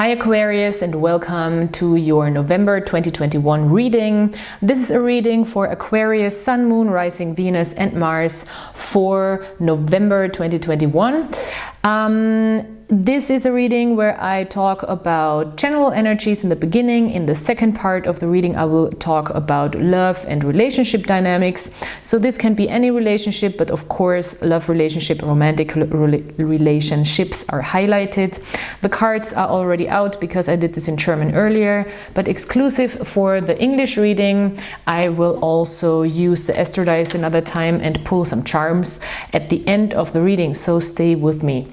Hi Aquarius, and welcome to your November 2021 reading. This is a reading for Aquarius, Sun, Moon, Rising, Venus and Mars for November 2021. This is a reading where I talk about general energies in the beginning. In the second part of the reading, I will talk about love and relationship dynamics. So this can be any relationship, but of course, love relationship, romantic relationships are highlighted. The cards are already out because I did this in German earlier, but exclusive for the English reading, I will also use the Astro dice another time and pull some charms at the end of the reading. So stay with me.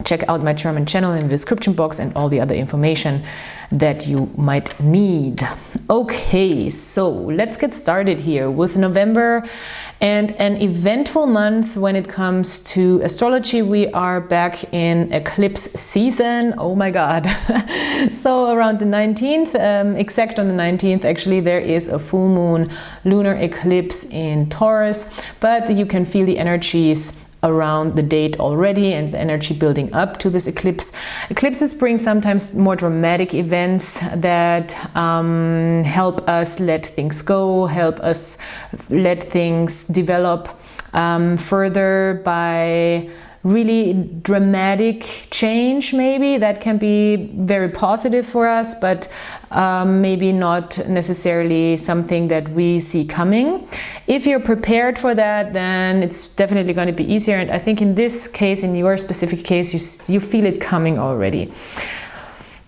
Check out my German channel in the description box and all the other information that you might need. Okay, so let's get started here with November and an eventful month when it comes to astrology. We are back in eclipse season. Oh my God. So around the 19th, exact on the 19th, actually, there is a full moon lunar eclipse in Taurus, but you can feel the energies around the date already and the energy building up to this eclipse. Eclipses bring sometimes more dramatic events that help us let things go, help us let things develop further by really dramatic change. Maybe that can be very positive for us, but maybe not necessarily something that we see coming. If you're prepared for that, then it's definitely going to be easier. And I think in this case, in your specific case, you feel it coming already.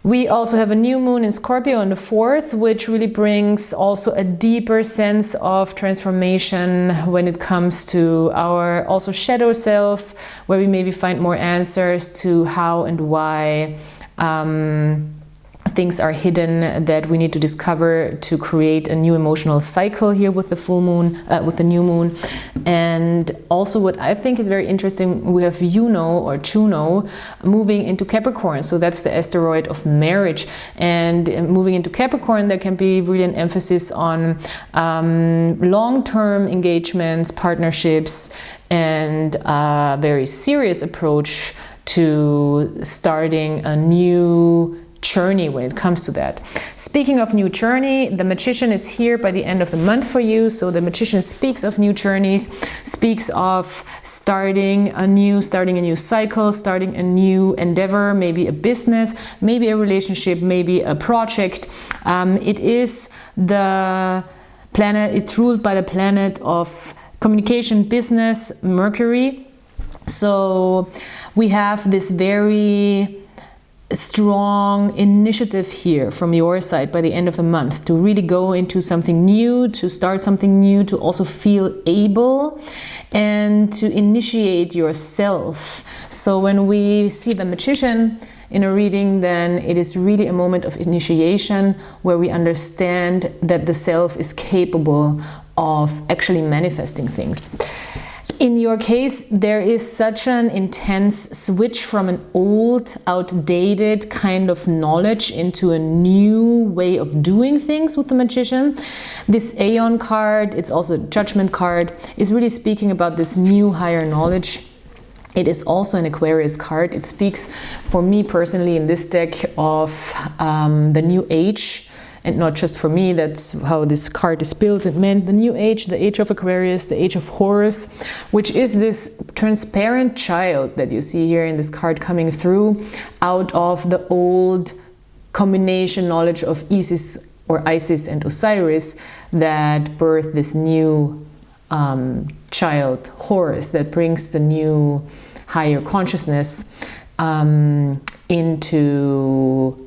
We also have a new moon in Scorpio on the 4th, which really brings also a deeper sense of transformation when it comes to our also shadow self, where we maybe find more answers to how and why things are hidden that we need to discover to create a new emotional cycle here with the full moon, with the new moon. And also what I think is very interesting, we have Juno moving into Capricorn. So that's the asteroid of marriage. And moving into Capricorn, there can be really an emphasis on long-term engagements, partnerships, and a very serious approach to starting a new journey when it comes to that. Speaking of new journey, the Magician is here by the end of the month for you. So the Magician speaks of new journeys, speaks of starting a new cycle, starting a new endeavor, maybe a business, maybe a relationship, maybe a project. It is the planet, it's ruled by the planet of communication, business, Mercury. So we have this very strong initiative here from your side by the end of the month to really go into something new, to start something new, to also feel able and to initiate yourself. So when we see the Magician in a reading, then it is really a moment of initiation where we understand that the self is capable of actually manifesting things. In your case, there is such an intense switch from an old, outdated kind of knowledge into a new way of doing things with the Magician. This Aeon card, it's also a Judgment card, is really speaking about this new higher knowledge. It is also an Aquarius card. It speaks, for me personally, in this deck of the new age. And not just for me, that's how this card is built. It meant the new age, the age of Aquarius, the age of Horus, which is this transparent child that you see here in this card coming through out of the old combination knowledge of Isis and Osiris that birthed this new child, Horus, that brings the new higher consciousness into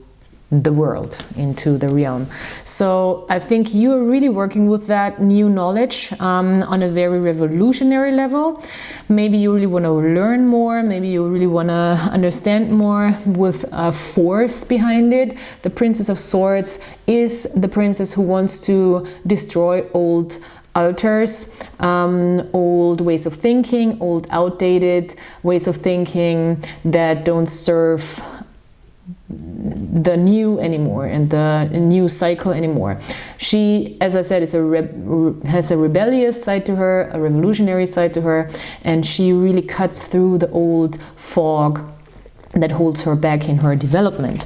the world, into the realm. So I think you're really working with that new knowledge on a very revolutionary level. Maybe you really want to learn more, maybe you really want to understand more with a force behind it. The Princess of Swords is the princess who wants to destroy old altars, old ways of thinking, old outdated ways of thinking that don't serve the new anymore and the new cycle anymore. She, as I said, is has a rebellious side to her, a revolutionary side to her, and she really cuts through the old fog that holds her back in her development.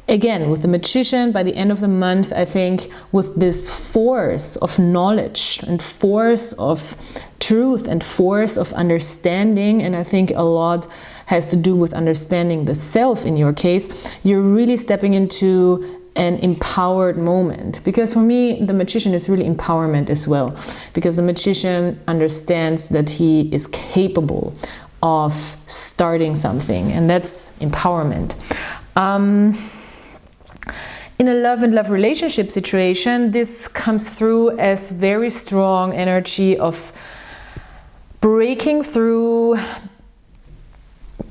Again, with the Magician, by the end of the month, I think with this force of knowledge and force of truth and force of understanding, and I think a lot has to do with understanding the self in your case, you're really stepping into an empowered moment. Because for me, the Magician is really empowerment as well. Because the Magician understands that he is capable of starting something, and that's empowerment. In a love and love relationship situation, this comes through as very strong energy of breaking through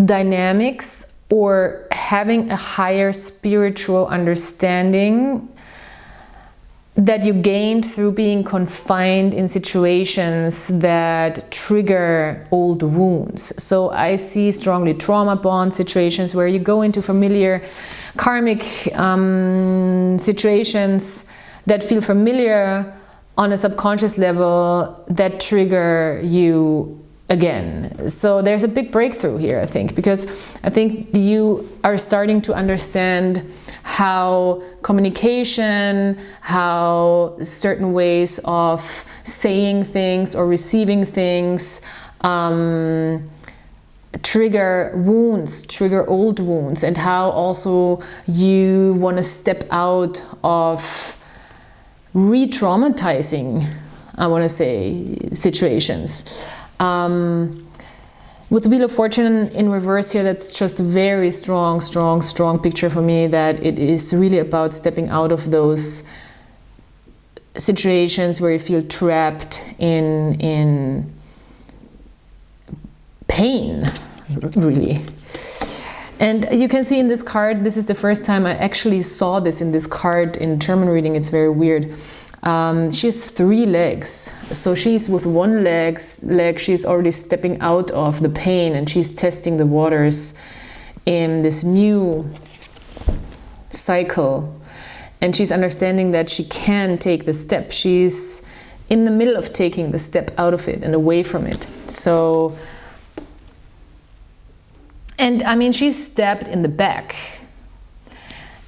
dynamics or having a higher spiritual understanding that you gained through being confined in situations that trigger old wounds. So I see strongly trauma bond situations where you go into familiar karmic situations that feel familiar on a subconscious level that trigger you again. So there's a big breakthrough here, I think, because I think you are starting to understand how communication, how certain ways of saying things or receiving things trigger wounds, trigger old wounds, and how also you want to step out of re-traumatizing, I want to say, situations. With the Wheel of Fortune in reverse here, that's just a very strong picture for me, that it is really about stepping out of those situations where you feel trapped in pain, really. And you can see in this card, this is the first time I actually saw this in this card in German reading. It's very weird. She has 3 legs, so she's with one leg she's already stepping out of the pain, and she's testing the waters in this new cycle, and she's understanding that she can take the step. She's in the middle of taking the step out of it and away from it. So, and I mean, she's stabbed in the back.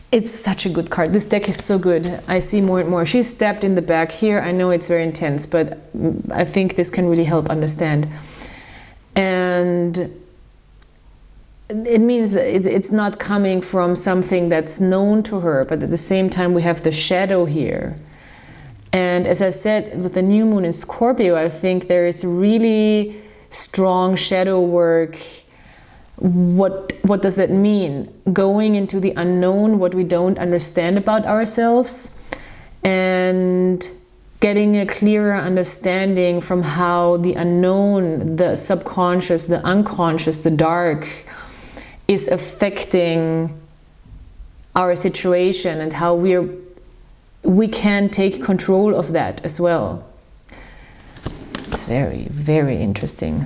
It's such a good card. This deck is so good. I see more and more. She's stabbed in the back here. I know it's very intense, but I think this can really help understand. And it means that it's not coming from something that's known to her, but at the same time we have the shadow here. And as I said, with the new moon in Scorpio, I think there is really strong shadow work. What does that mean? Going into the unknown, what we don't understand about ourselves, and getting a clearer understanding from how the unknown, the subconscious, the unconscious, the dark is affecting our situation, and how we can take control of that as well. It's very interesting.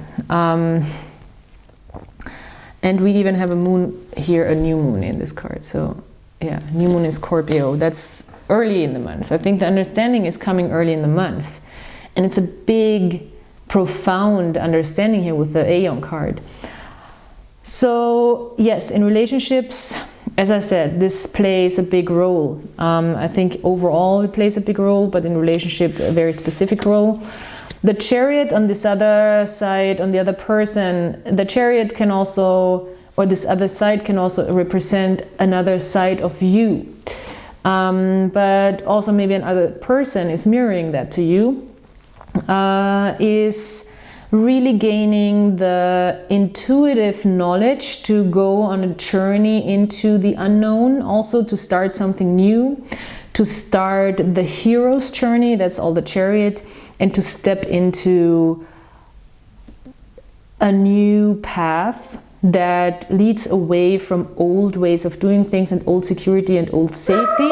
And we even have a moon here, a new moon in this card. So yeah, new moon in Scorpio. That's early in the month. I think the understanding is coming early in the month. And it's a big, profound understanding here with the Aeon card. So yes, in relationships, as I said, this plays a big role. I think overall it plays a big role, but in relationship, a very specific role. The Chariot on this other side, on the other person, the Chariot can also, or this other side can also represent another side of you. But also maybe another person is mirroring that to you, is really gaining the intuitive knowledge to go on a journey into the unknown, also to start something new, to start the hero's journey, that's all the Chariot, and to step into a new path that leads away from old ways of doing things and old security and old safety.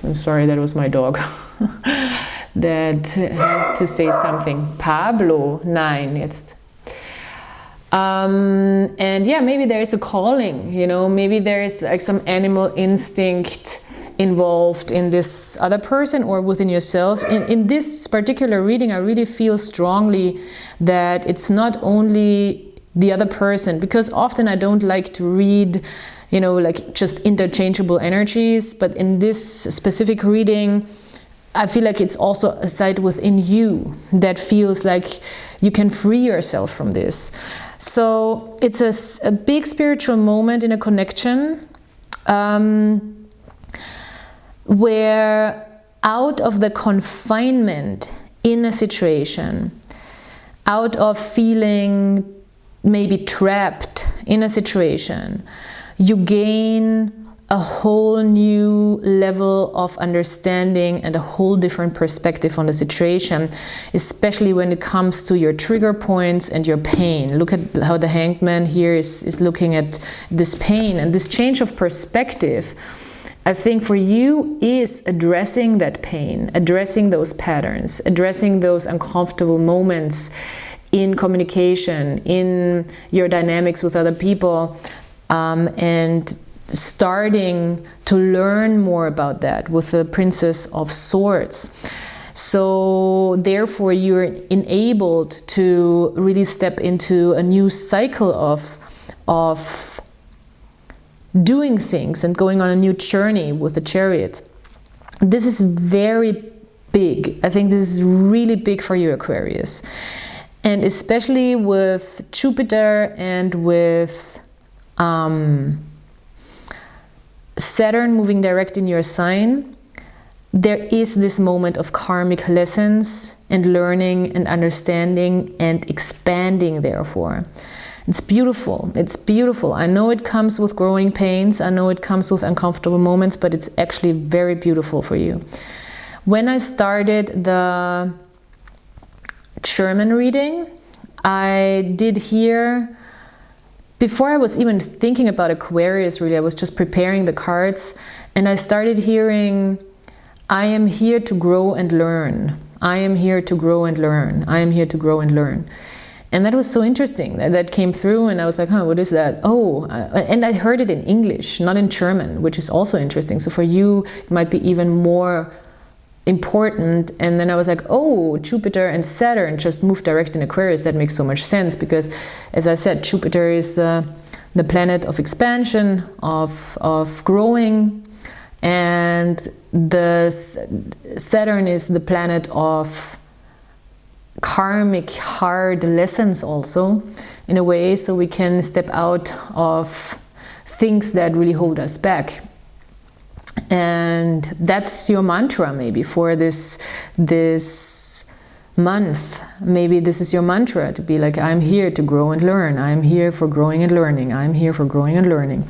I'm sorry, that was my dog that had to say something. Pablo, nein, jetzt. And yeah, maybe there is a calling, you know, maybe there is like some animal instinct involved in this other person or within yourself. In this particular reading, I really feel strongly that it's not only the other person, because often I don't like to read, you know, like just interchangeable energies, but in this specific reading, I feel like it's also a side within you that feels like you can free yourself from this. So it's a big spiritual moment in a connection, where out of the confinement in a situation, out of feeling maybe trapped in a situation, you gain a whole new level of understanding and a whole different perspective on the situation, especially when it comes to your trigger points and your pain. Look at how the Hanged Man here is looking at this pain, and this change of perspective, I think for you, is addressing that pain, addressing those patterns, addressing those uncomfortable moments in communication, in your dynamics with other people, and starting to learn more about that with the Princess of Swords. So therefore you're enabled to really step into a new cycle of doing things and going on a new journey with the Chariot. This is very big. I think this is really big for you, Aquarius. And especially with Jupiter and with Saturn moving direct in your sign, there is this moment of karmic lessons and learning and understanding and expanding, therefore. It's beautiful. It's beautiful. I know it comes with growing pains. I know it comes with uncomfortable moments, but it's actually very beautiful for you. When I started the German reading, I did hear, before I was even thinking about Aquarius, really, I was just preparing the cards, and I started hearing, I am here to grow and learn. I am here to grow and learn. I am here to grow and learn. And that was so interesting. That came through, and I was like, huh, what is that? Oh, and I heard it in English, not in German, which is also interesting. So for you, it might be even more important. And then I was like, oh, Jupiter and Saturn just moved direct in Aquarius. That makes so much sense, because as I said, Jupiter is the planet of expansion, of growing, and the Saturn is the planet of karmic hard lessons also, in a way, so we can step out of things that really hold us back. And that's your mantra maybe for this month. Maybe this is your mantra, to be like, I'm here to grow and learn. I'm here for growing and learning. I'm here for growing and learning.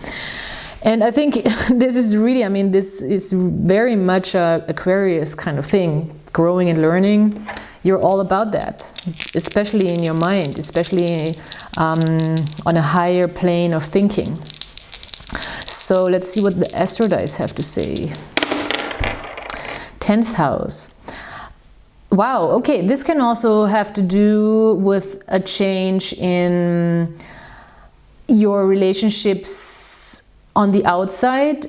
And I think this is really, I mean, this is very much a Aquarius kind of thing, growing and learning. You're all about that, especially in your mind, especially on a higher plane of thinking. So let's see what the Astro dice have to say. 10th house. Wow, okay, this can also have to do with a change in your relationships on the outside,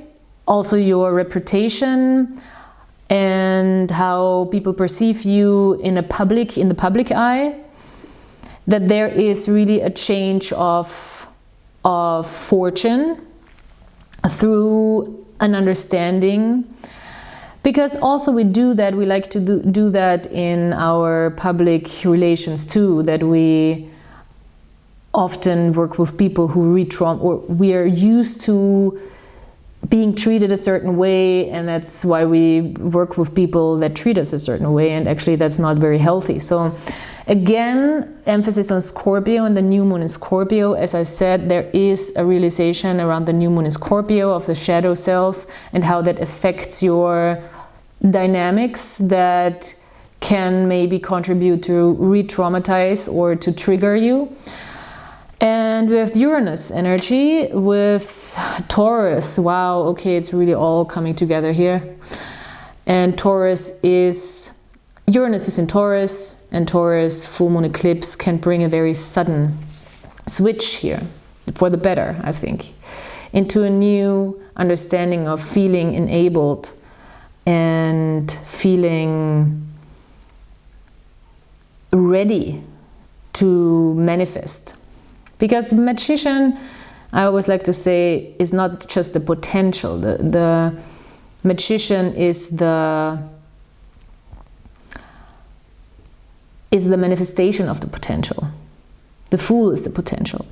also your reputation, and how people perceive you in the public eye. That there is really a change of fortune through an understanding, because also we do that, we like to do that in our public relations too, that we often work with people who or we are used to being treated a certain way, and that's why we work with people that treat us a certain way, and actually that's not very healthy. So again, emphasis on Scorpio and the new moon in Scorpio. As I said, there is a realization around the new moon in Scorpio of the shadow self and how that affects your dynamics, that can maybe contribute to re-traumatize or to trigger you. And we have Uranus energy with Taurus. Wow, okay, it's really all coming together here. And Uranus is in Taurus, and Taurus full moon eclipse can bring a very sudden switch here, for the better, I think, into a new understanding of feeling enabled and feeling ready to manifest Because the magician, I always like to say, is not just the potential. The magician is the manifestation of the potential. The fool is the potential.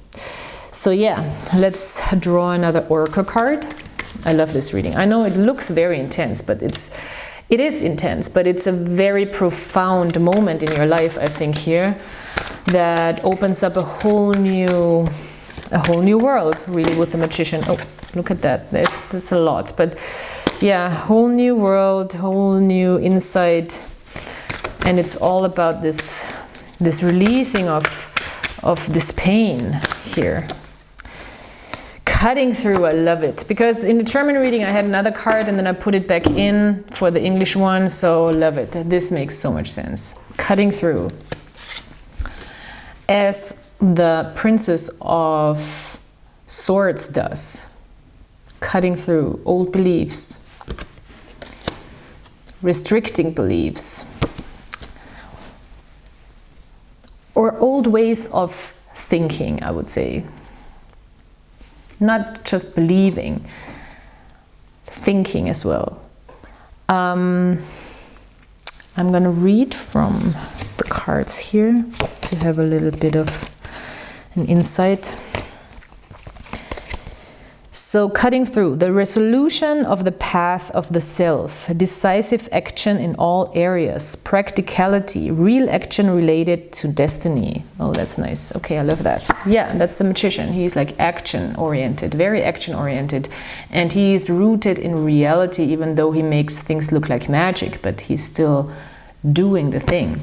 So yeah, let's draw another oracle card. I love this reading. I know it looks very intense, but it is intense, but it's a very profound moment in your life, I think, here, that opens up a whole new world, really, with the magician. Oh, look at that. That's a lot, but yeah, whole new world, whole new insight, and it's all about this releasing of this pain here. Cutting through, I love it, because in the German reading I had another card and then I put it back in for the English one, so love it. This makes so much sense. Cutting through. As the Princess of Swords does. Cutting through old beliefs. Restricting beliefs. Or old ways of thinking, I would say. Not just believing, thinking as well. I'm going to read from the cards here to have a little bit of an insight. So, cutting through, the resolution of the path of the self, decisive action in all areas, practicality, real action related to destiny. Oh, that's nice. Okay, I love that. Yeah, that's the magician. He's like action-oriented, very action-oriented. And he's rooted in reality, even though he makes things look like magic, but he's still doing the thing.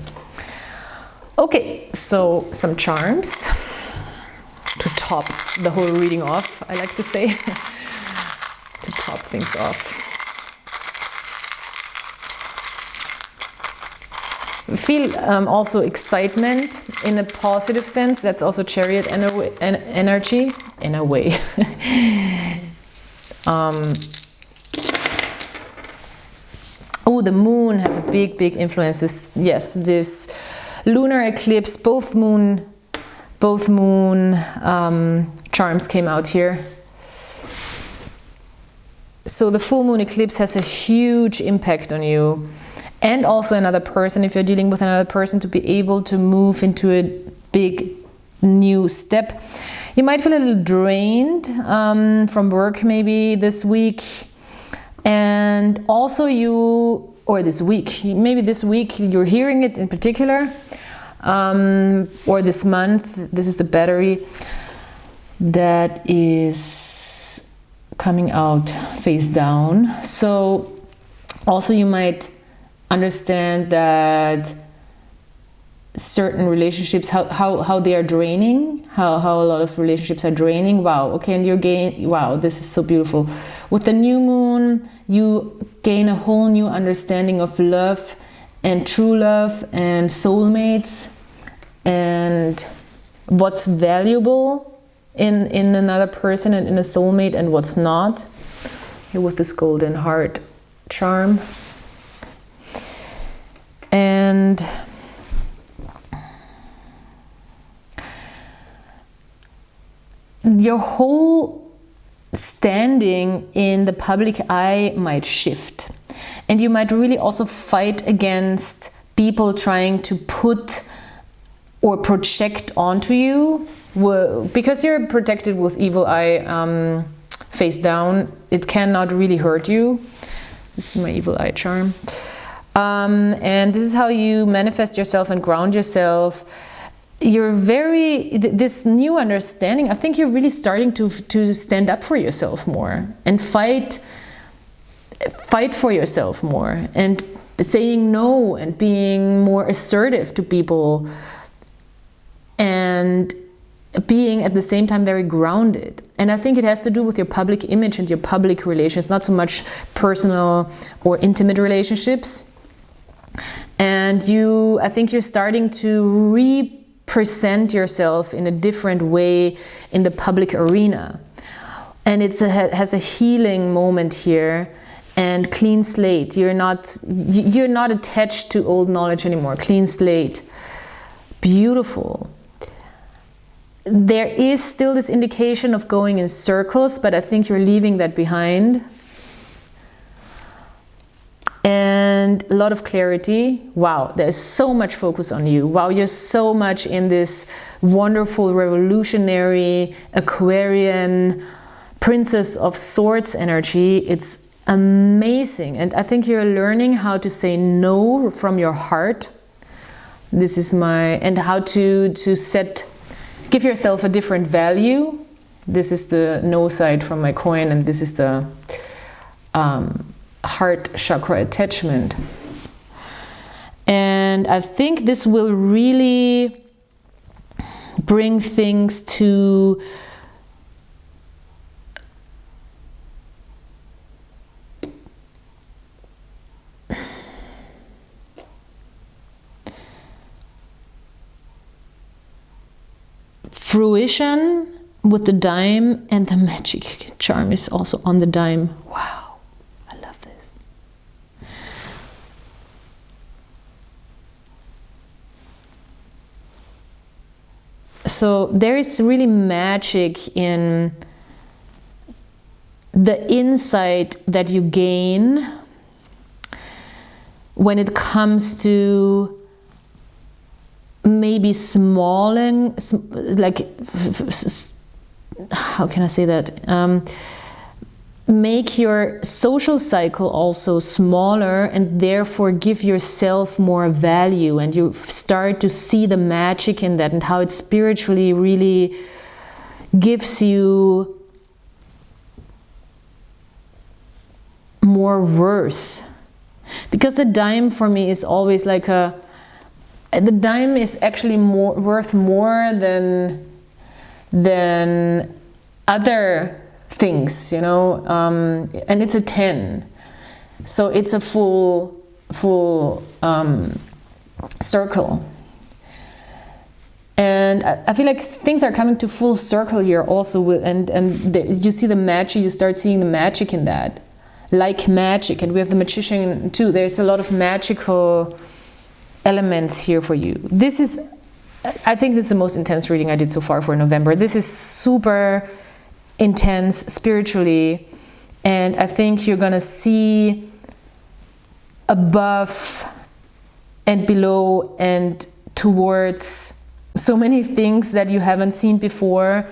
Okay, so some charms to top the whole reading off, I like to say, to top things off. Feel also excitement in a positive sense. That's also Chariot energy in a way. Oh, the moon has a big influence. This lunar eclipse, both moon charms came out here. So the full moon eclipse has a huge impact on you, and also another person, if you're dealing with another person, to be able to move into a big new step. You might feel a little drained from work maybe this week, and also this week you're hearing it in particular. Or this month, this is the battery that is coming out face down. So also you might understand that certain relationships, how they are draining, how a lot of relationships are draining. Wow, okay, and wow, this is so beautiful. With the new moon, you gain a whole new understanding of love and true love and soulmates and what's valuable in another person and in a soulmate and what's not. Here with this golden heart charm. And your whole standing in the public eye might shift. And you might really also fight against people trying to put or project onto you. Because you're protected with evil eye face down, it cannot really hurt you. This is my evil eye charm. And this is how you manifest yourself and ground yourself. This new understanding, I think you're really starting to stand up for yourself more and fight for yourself more, and saying no and being more assertive to people, and being at the same time very grounded. And I think it has to do with your public image and your public relations, not so much personal or intimate relationships. And I think you're starting to represent yourself in a different way in the public arena. And it has a healing moment here, and clean slate. You're not attached to old knowledge anymore. Clean slate. Beautiful. there is still this indication of going in circles, but I think you're leaving that behind. And a lot of clarity. Wow, there's so much focus on you. Wow, you're so much in this wonderful, revolutionary, Aquarian, Princess of Swords energy. It's amazing. And I think you're learning how to say no from your heart. This is and how to give yourself a different value. This is the no side from my coin, and this is the heart chakra attachment. And I think this will really bring things to fruition with the dime, and the magic charm is also on the dime. Wow, I love this. So there is really magic in the insight that you gain when it comes to maybe small and like, how can I say that? Make your social cycle also smaller, and therefore give yourself more value, and you start to see the magic in that and how it spiritually really gives you more worth. Because the dime for me is always like the dime is actually worth more than other things, you know, and it's a 10, so it's a full circle. And I feel like things are coming to full circle here also, you see the magic, you start seeing the magic in that, like magic. And we have the magician too. There's a lot of magical elements here for you. This is, I think this is the most intense reading I did so far for November. This is super intense spiritually, and I think you're gonna see above and below and towards so many things that you haven't seen before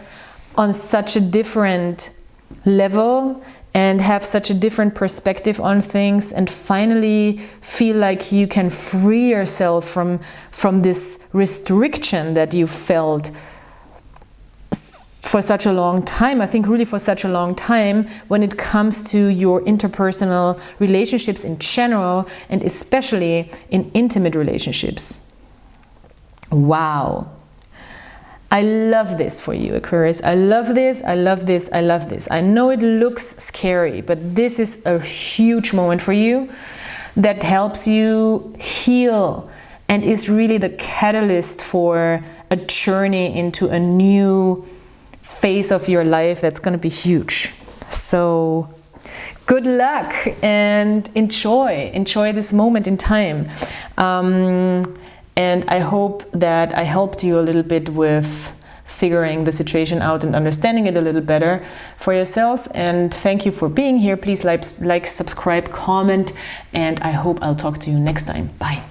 on such a different level, and have such a different perspective on things, and finally feel like you can free yourself from this restriction that you felt for such a long time. I think really for such a long time, when it comes to your interpersonal relationships in general, and especially in intimate relationships. Wow. I love this for you, Aquarius. I love this, I love this, I love this. I know it looks scary, but this is a huge moment for you that helps you heal and is really the catalyst for a journey into a new phase of your life that's going to be huge. So good luck and enjoy this moment in time. And I hope that I helped you a little bit with figuring the situation out and understanding it a little better for yourself. And thank you for being here. Please like, subscribe, comment, and I hope I'll talk to you next time. Bye.